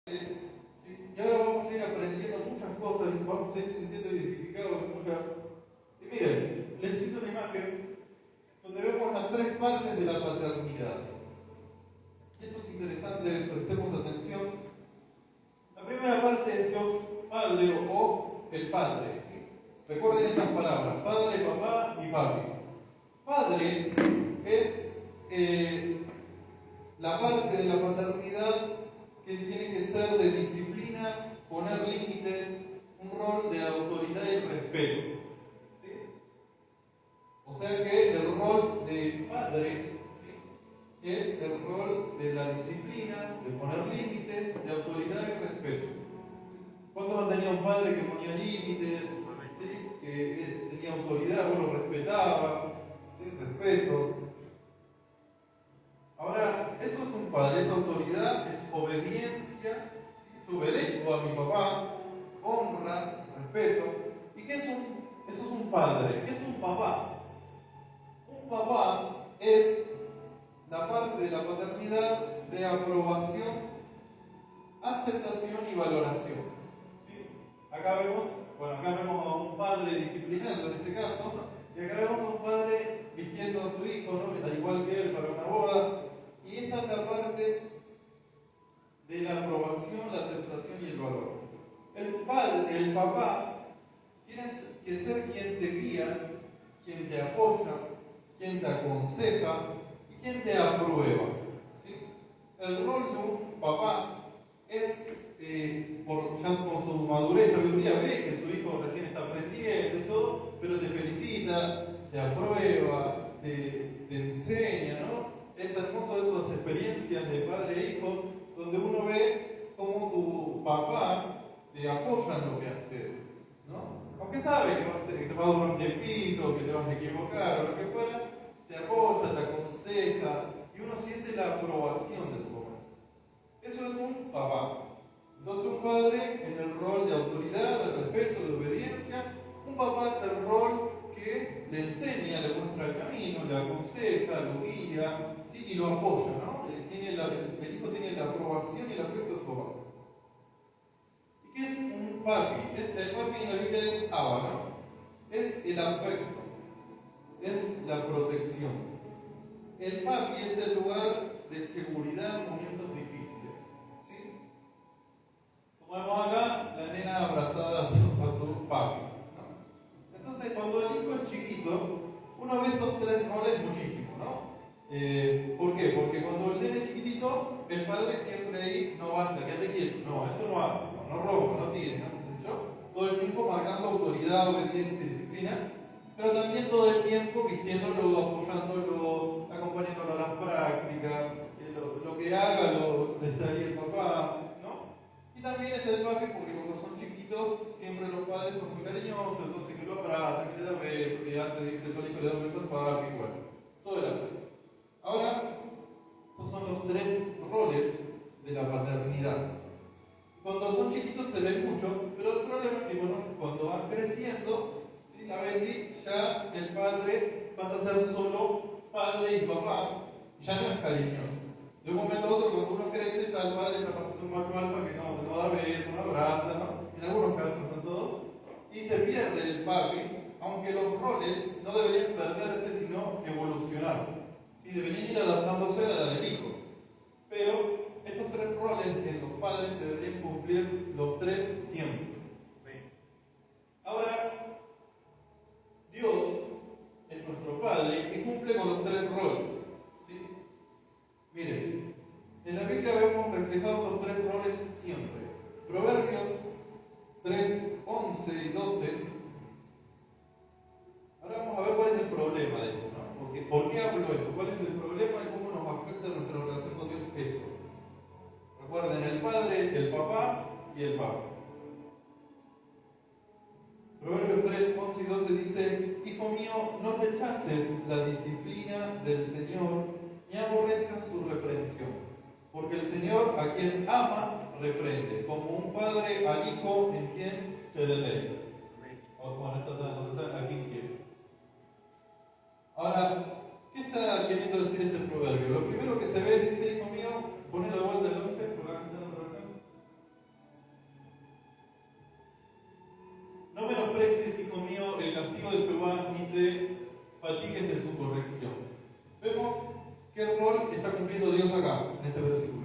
Y ahora vamos a ir aprendiendo muchas cosas y vamos a ir sintiendo identificados en muchas. Y miren, les hice una imagen donde vemos las tres partes de la paternidad. Y esto es interesante, prestemos atención. La primera parte es Dios Padre o el Padre. ¿Sí? Recuerden estas palabras: Padre, Papá y Papi. Padre es la parte de la paternidad que tiene que ser de disciplina, poner límites, un rol de autoridad y respeto. ¿Sí? O sea que el rol de padre, ¿sí?, es el rol de la disciplina, de poner límites, de autoridad y respeto. ¿Cuántos han tenido un padre que ponía límites, ¿sí?, que tenía autoridad, vos lo respetabas, ¿sí?, respeto? Ahora, eso es un padre, es autoridad, es obediencia, ¿sí?, obedezco a mi papá, honra, respeto. ¿Y qué es eso es un padre? ¿Qué es un papá? Un papá es la parte de la paternidad de aprobación, aceptación y valoración. ¿Sí? Acá vemos a un padre disciplinando en este caso, ¿no? Y acá vemos a un padre vistiendo a su hijo, ¿no?, al igual que él para una boda. Y esta es la parte de la aprobación, la aceptación y el valor. El papá, tienes que ser quien te guía, quien te apoya, quien te aconseja y quien te aprueba. ¿Sí? El rol de un papá es, ya con su madurez, sabiduría, ve que su hijo recién está aprendiendo y todo, pero te felicita, te aprueba, te enseña, ¿no? Es hermoso esas experiencias de padre e hijo, donde uno ve cómo tu papá te apoya en lo que haces, ¿no? Aunque sabe que te va a durar un tiempito, que te vas a equivocar o lo que fuera, te apoya, te aconseja y uno siente la aprobación de su papá. Eso es un papá. Entonces un padre en el rol de autoridad, de respeto, de obediencia. Un papá es el rol que le enseña, le muestra el camino, le aconseja, lo guía, ¿sí?, y lo apoya, ¿no? El hijo tiene la aprobación y el afecto de su papá. ¿Y qué es un papi? El papi en la Biblia es Abba, ¿no? Es el afecto, es la protección. El papi es el lugar de seguridad en momentos difíciles. ¿Sí? Como vemos acá, la nena abrazada a su papi, ¿no? Entonces, cuando el hijo es chiquito, uno ve estos tres roles muchísimo, ¿no? ¿Por qué? Porque cuando el nene es chiquitito, el padre siempre ahí: no basta, quédate quieto, no, eso no haga, no rompa, no tires, ¿no? Todo el tiempo marcando autoridad, obediencia y disciplina, pero también todo el tiempo vistiéndolo, apoyándolo, acompañándolo a las prácticas, lo que haga le está ahí el papá, ¿no? Y también es el papi, porque cuando son chiquitos, siempre los padres son muy cariñosos, entonces que lo abrazan, que le dan besos, que antes de irse al colegio le dan besos al papi, bueno, todo el afecto. Ahora, estos son los tres roles de la paternidad. Cuando son chiquitos se ven mucho, pero el problema es que cuando van creciendo, ¿sí?, la Betty, ya el padre pasa a ser solo padre y papá, ya no es cariñoso. De un momento a otro, cuando uno crece, ya el padre ya pasa a ser un macho alfa que no da besos, no abraza, ¿no? En algunos casos, no todos. Y se pierde el papi, aunque los roles no deberían perderse, sino evolucionar. Y deberían ir adaptándose a la del hijo. Pero estos tres roles en los padres se deberían cumplir los tres siempre. Ahora, Dios es nuestro Padre y cumple con los tres roles. ¿Sí? Miren, en la Biblia vemos reflejados los tres roles siempre. Proverbios 3, 11 y 12. Ahora vamos a ver cuál es el problema de esto, ¿no? ¿Por qué hablo esto? ¿Cuál es el problema y cómo nos afecta nuestra relación con Dios esto? Recuerden, el padre, el papá y el papa. Proverbios 3, 11 y 12 dice: Hijo mío, no rechaces la disciplina del Señor, ni aborrezcas su reprensión, porque el Señor a quien ama reprende, como un padre al hijo en quien se deleita. ¿A quien quiere? Ahora, ¿qué está queriendo decir este proverbio? Lo primero que se ve dice: hijo mío, poné la vuelta del 11, por acá está la versión. menosprecies, hijo mío, el castigo de Jehová, ni te fatigues de su corrección. Vemos qué rol está cumpliendo Dios acá, en este versículo.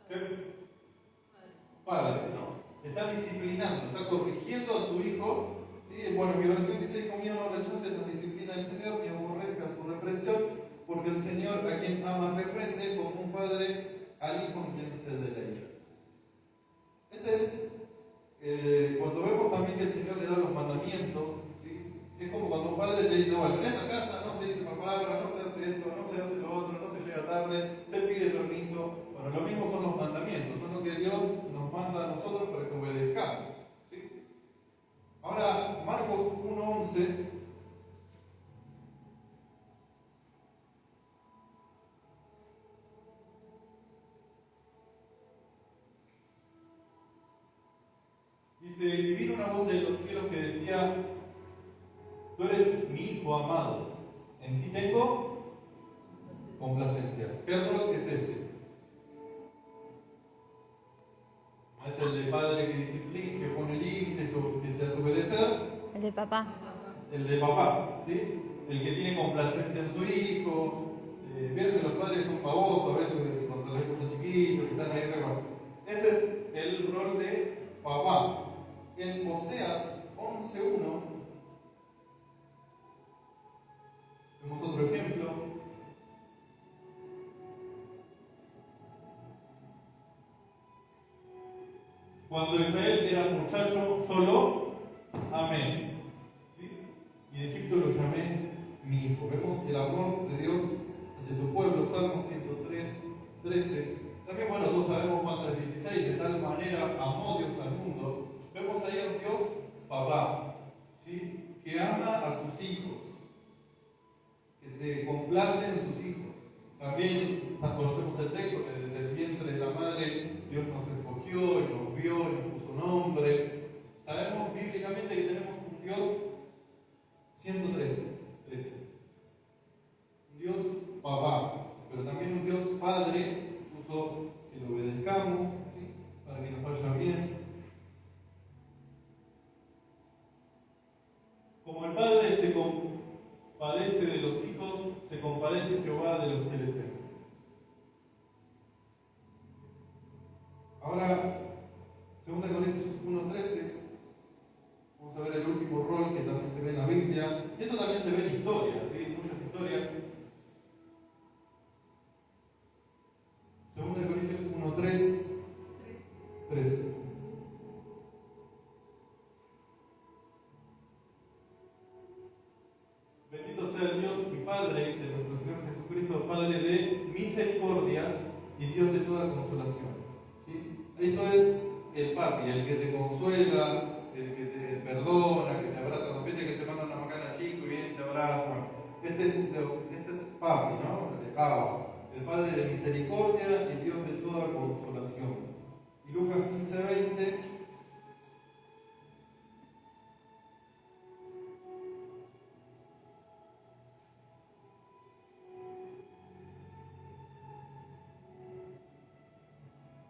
¿Qué? Padre, ¿no? Está disciplinando, está corrigiendo a su hijo. ¿Sí? Bueno, mi versión dice: hijo mío, no rechaces la disciplina del Señor, ni aborrezcas su reprensión, porque el Señor a quien ama reprende, como un padre al hijo en quien se deleita. Este es, cuando vemos también que el Señor le da los mandamientos, ¿sí? Es como cuando un padre le dice: bueno, en esta casa no se dice la palabra, no se hace esto, no se hace lo otro, no se llega tarde, se pide permiso. Bueno, lo mismo son los mandamientos, son lo que Dios nos manda a nosotros para que obedezcamos, ¿sí? Ahora, Marcos 1:11. Dice: y vino una voz de los cielos que decía: tú eres mi hijo amado, en ti tengo complacencia. ¿Qué rol es este? ¿Es el de padre que disciplina, que pone límites, que te hace obedecer? El de papá. El de papá, ¿sí? El que tiene complacencia en su hijo. Vieron que los padres son famosos a veces cuando los hijos son chiquitos, que están ahí arriba. Ese es el rol de papá. En Oseas 11:1 vemos otro ejemplo. Cuando Israel era muchacho, yo lo amé, ¿sí? Y en Egipto lo llamé mi hijo. Vemos el amor de Dios hacia su pueblo. Salmo 103:13. También, bueno, todos sabemos Juan 3:16. De tal manera amó Dios al mundo. Vemos ahí a un Dios papá, ¿sí? Que ama a sus hijos, que se complace en sus hijos. También conocemos el texto que desde el vientre de la madre Dios nos escogió y nos vio y nos puso nombre. Sabemos bíblicamente que tenemos un Dios 113, un Dios papá, pero también un Dios padre, puso que lo obedezcamos, ¿sí? Para que nos vaya bien. Como el padre se compadece de los hijos, se compadece Jehová de los que le temen. Ahora, 2 Corintios 1:13, vamos a ver el último rol que también se ve en la Biblia. Y esto también se ve en historias, ¿sí? Muchas historias. 2 Corintios 1:13. Bendito sea el Dios y Padre de nuestro Señor Jesucristo, Padre de misericordias y Dios de toda consolación. ¿Sí? Esto es el papi, el que te consuela, el que te perdona, que te abraza. De repente que se manda una macana chico y viene y te abraza. Este es papi, ¿no? El Abba, el Padre de misericordia y Dios de toda consolación. Y Lucas 15:20.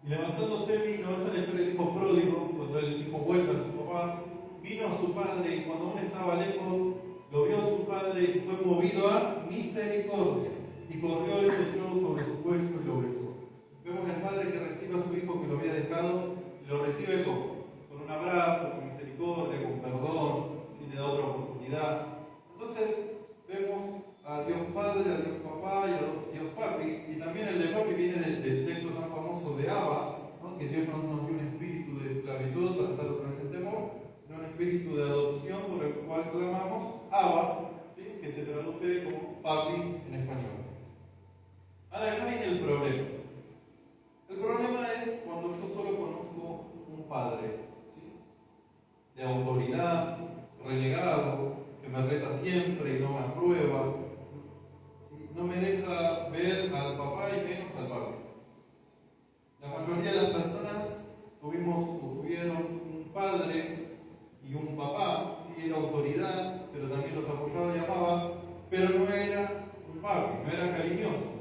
Y levantándose vino, esta es la historia del hijo pródigo, cuando el hijo vuelve a su papá, vino a su padre y cuando aún estaba lejos, lo vio a su padre y fue movido a misericordia. Y corrió y se echó sobre su cuello y lo besó. Vemos al padre que recibe a su hijo que lo había dejado, y lo recibe con un abrazo, con misericordia, con perdón, y le da otra oportunidad. Entonces, vemos a Dios Padre, a Dios Papá y a Dios Papi, y también el de Papi viene del texto tan famoso de Abba, ¿no? Que Dios no nos dio un espíritu de esclavitud para estar otra vez en temor, sino un espíritu de adopción por el cual clamamos Abba, ¿sí? Que se traduce como Papi en español. Ahora, acá viene el problema. El problema es cuando yo solo conozco un padre, ¿sí? De autoridad, renegado, que me reta siempre y no me aprueba, no me deja ver al papá y menos al padre. La mayoría de las personas tuvieron un padre y un papá, sí, era autoridad, pero también los apoyaba y amaba, pero no era un padre, no era cariñoso.